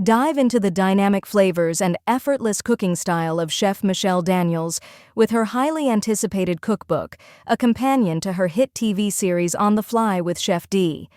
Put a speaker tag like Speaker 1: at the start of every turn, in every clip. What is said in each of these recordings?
Speaker 1: Dive into the dynamic flavors and effortless cooking style of Chef Michelle Daniels with her highly anticipated cookbook, a companion to her hit TV series On the Fly with Chef D.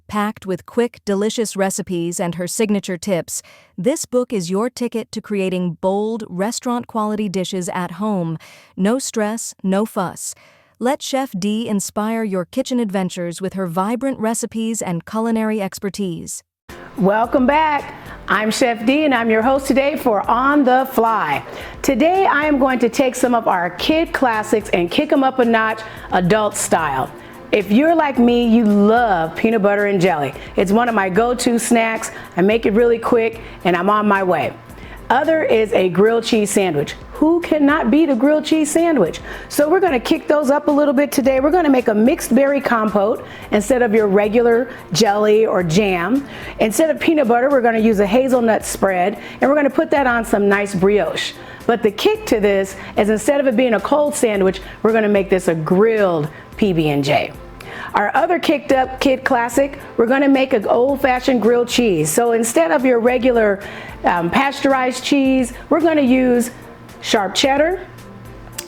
Speaker 1: Packed with quick, delicious recipes and her signature tips, this book is your ticket to creating bold, restaurant-quality dishes at home. No stress, no fuss. Let Chef D inspire your kitchen adventures with her vibrant recipes and culinary expertise.
Speaker 2: Welcome back. I'm Chef D and I'm your host today for On the Fly. Today I am going to take some of our kid classics and kick them up a notch adult style. If you're like me, you love peanut butter and jelly. It's one of my go-to snacks. I make it really quick and I'm on my way. Other is a grilled cheese sandwich. Who cannot beat a grilled cheese sandwich? So we're gonna kick those up a little bit today. We're gonna make a mixed berry compote instead of your regular jelly or jam. Instead of peanut butter, we're gonna use a hazelnut spread and we're gonna put that on some nice brioche. But the kick to this is instead of it being a cold sandwich, we're gonna make this a grilled PB&J. Our other kicked up kid classic, we're gonna make an old-fashioned grilled cheese. So instead of your regular pasteurized cheese, we're gonna use sharp cheddar,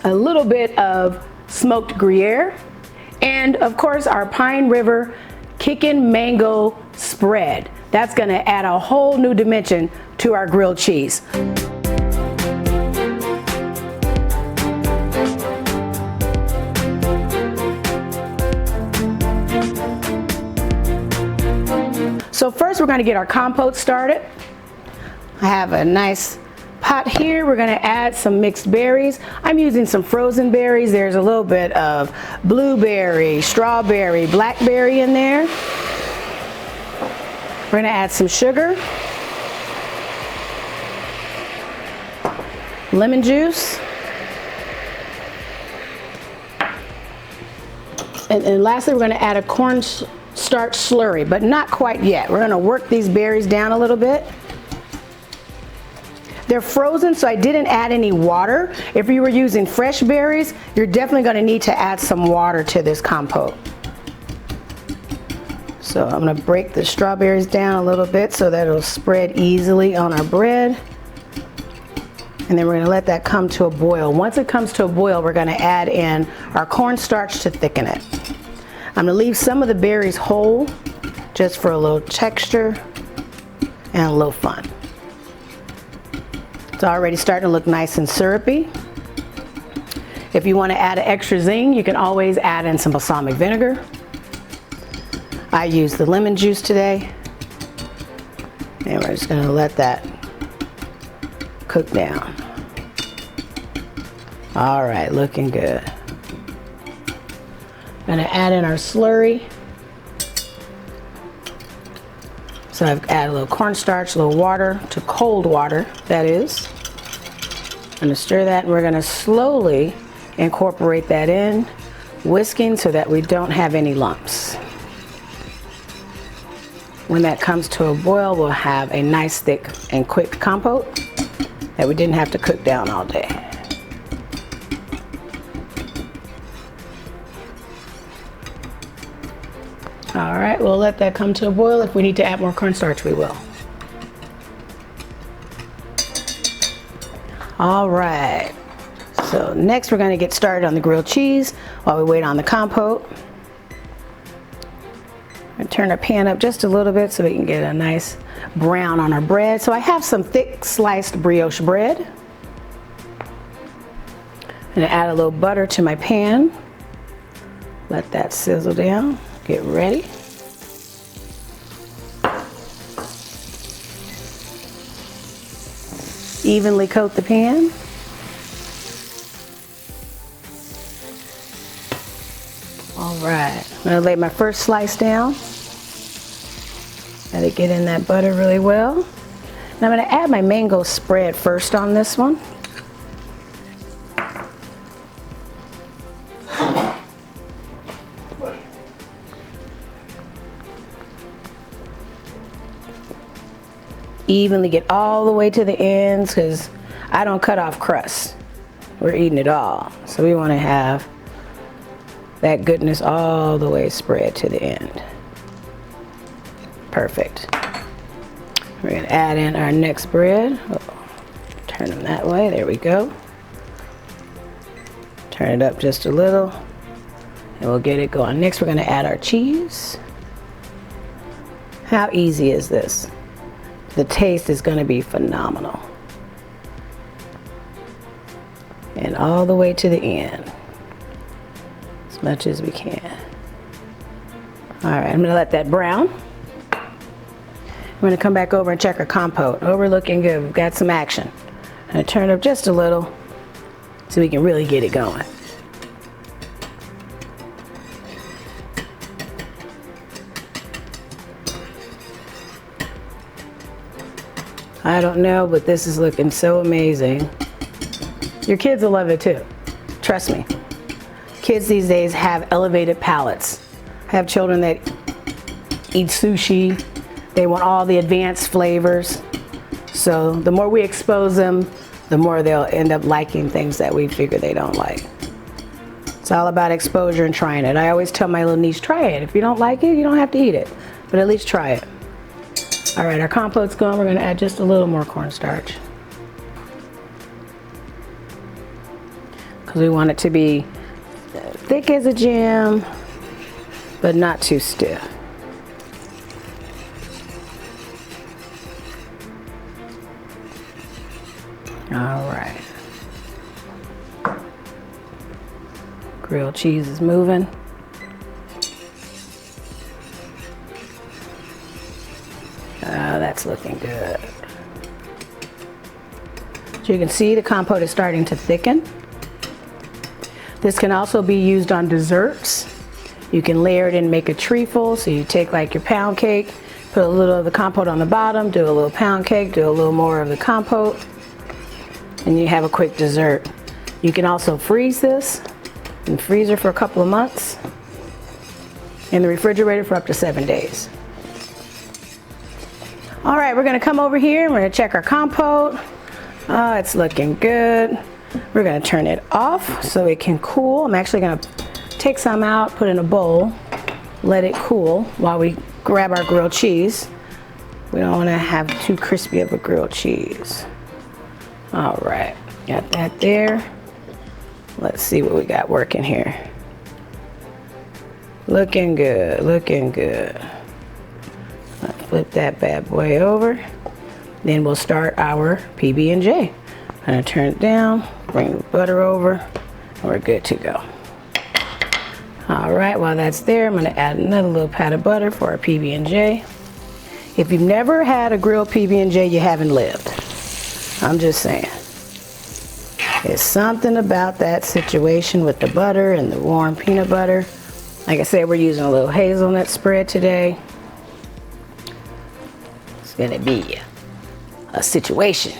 Speaker 2: a little bit of smoked Gruyere, and of course our Pine River Kickin' Mango spread. That's gonna add a whole new dimension to our grilled cheese. So first we're going to get our compote started. I have a nice pot here. We're going to add some mixed berries. I'm using some frozen berries. There's a little bit of blueberry, strawberry, blackberry in there. We're going to add some sugar, lemon juice, and lastly we're going to add a cornstarch slurry, but not quite yet. We're going to work these berries down a little bit. They're frozen, so I didn't add any water. If you were using fresh berries, you're definitely going to need to add some water to this compote. So I'm going to break the strawberries down a little bit so that it'll spread easily on our bread. And then we're going to let that come to a boil. Once it comes to a boil, we're going to add in our cornstarch to thicken it. I'm going to leave some of the berries whole just for a little texture and a little fun. It's already starting to look nice and syrupy. If you want to add an extra zing, you can always add in some balsamic vinegar. I used the lemon juice today. And we're just going to let that cook down. All right, looking good. Going to add in our slurry. So I've added a little cornstarch, a little water, to cold water, that is. I'm going to stir that and we're going to slowly incorporate that in, whisking so that we don't have any lumps. When that comes to a boil, we'll have a nice thick and quick compote that we didn't have to cook down all day. All right, we'll let that come to a boil. If we need to add more cornstarch, we will. All right, so next we're going to get started on the grilled cheese while we wait on the compote. And turn our pan up just a little bit so we can get a nice brown on our bread. So I have some thick sliced brioche bread. I'm going to add a little butter to my pan. Let that sizzle down. Get ready. Evenly coat the pan. All right, I'm gonna lay my first slice down. Let it get in that butter really well. And I'm gonna add my mango spread first on this one. Evenly get all the way to the ends because I don't cut off crust. We're eating it all. So we want to have that goodness all the way spread to the end. Perfect. We're gonna add in our next bread. Turn them that way, there we go. Turn it up just a little and we'll get it going. Next we're gonna add our cheese. How easy is this? The taste is gonna be phenomenal. And all the way to the end, as much as we can. All right, I'm gonna let that brown. I'm gonna come back over and check our compote. Oh, we're looking good, we've got some action. I'm gonna turn it up just a little so we can really get it going. I don't know, but this is looking so amazing. Your kids will love it too. Trust me. Kids these days have elevated palates. I have children that eat sushi. They want all the advanced flavors. So the more we expose them, the more they'll end up liking things that we figure they don't like. It's all about exposure and trying it. I always tell my little niece, try it. If you don't like it, you don't have to eat it, but at least try it. All right, our compote's gone. We're gonna add just a little more cornstarch, because we want it to be thick as a gem, but not too stiff. All right. Grilled cheese is moving. That's looking good. So you can see the compote is starting to thicken. This can also be used on desserts. You can layer it and make a trefoil. So you take like your pound cake, put a little of the compote on the bottom, do a little pound cake, do a little more of the compote, and you have a quick dessert. You can also freeze this in the freezer for a couple of months, in the refrigerator for up to 7 days. All right, we're gonna come over here and we're gonna check our compote. Oh, it's looking good. We're gonna turn it off so it can cool. I'm actually gonna take some out, put in a bowl, let it cool while we grab our grilled cheese. We don't wanna have too crispy of a grilled cheese. All right, got that there. Let's see what we got working here. Looking good, looking good. Flip that bad boy over. Then we'll start our PB&J. I'm gonna turn it down, bring the butter over, and we're good to go. All right, while that's there, I'm gonna add another little pat of butter for our PB&J. If you've never had a grilled PB&J, you haven't lived. I'm just saying. There's something about that situation with the butter and the warm peanut butter. Like I said, we're using a little hazelnut spread today. It's gonna be a situation.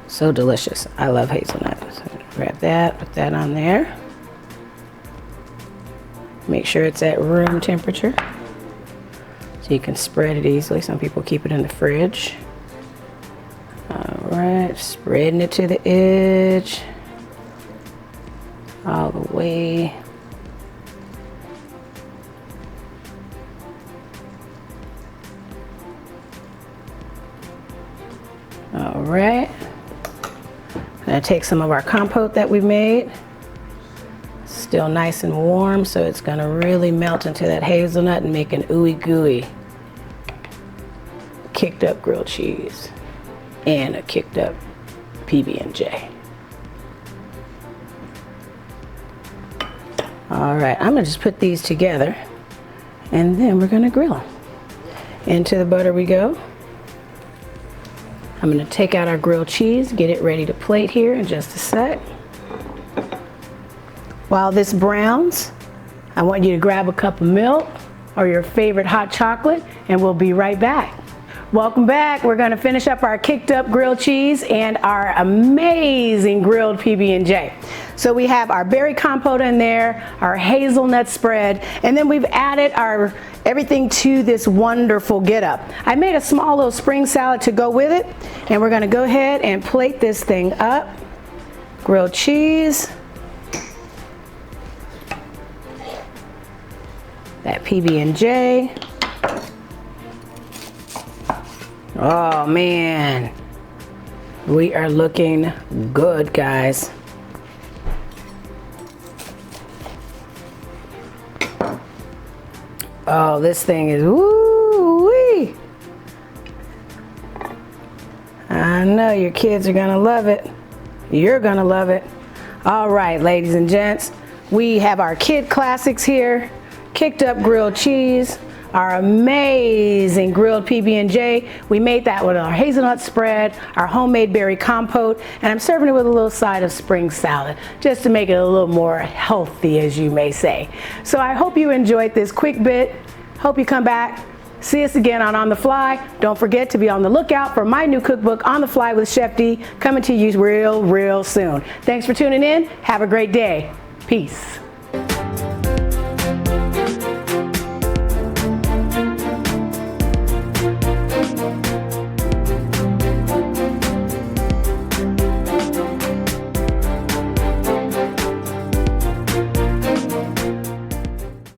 Speaker 2: So delicious. I love hazelnut. So grab that, put that on there. Make sure it's at room temperature so you can spread it easily. Some people keep it in the fridge. All right, spreading it to the edge, all the way. All right, I'm gonna take some of our compote that we made. Still nice and warm, so it's gonna really melt into that hazelnut and make an ooey gooey kicked up grilled cheese and a kicked up PB&J. All right, I'm gonna just put these together and then we're gonna grill them. Into the butter we go. I'm gonna take out our grilled cheese, get it ready to plate here in just a sec. While this browns, I want you to grab a cup of milk or your favorite hot chocolate, and we'll be right back. Welcome back. We're gonna finish up our kicked up grilled cheese and our amazing grilled PB&J. So we have our berry compote in there, our hazelnut spread, and then we've added our everything to this wonderful get up. I made a small little spring salad to go with it, and we're gonna go ahead and plate this thing up. Grilled cheese, that PB&J, Oh man, we are looking good, guys. Oh, this thing is woo-wee. I know your kids are gonna love it. You're gonna love it. All right, ladies and gents, we have our kid classics here. Kicked up grilled cheese, our amazing grilled PB&J. We made that with our hazelnut spread, our homemade berry compote, and I'm serving it with a little side of spring salad, just to make it a little more healthy, as you may say. So I hope you enjoyed this quick bit. Hope you come back. See us again on the Fly. Don't forget to be on the lookout for my new cookbook, On the Fly with Chef D, coming to you real soon. Thanks for tuning in. Have a great day. Peace.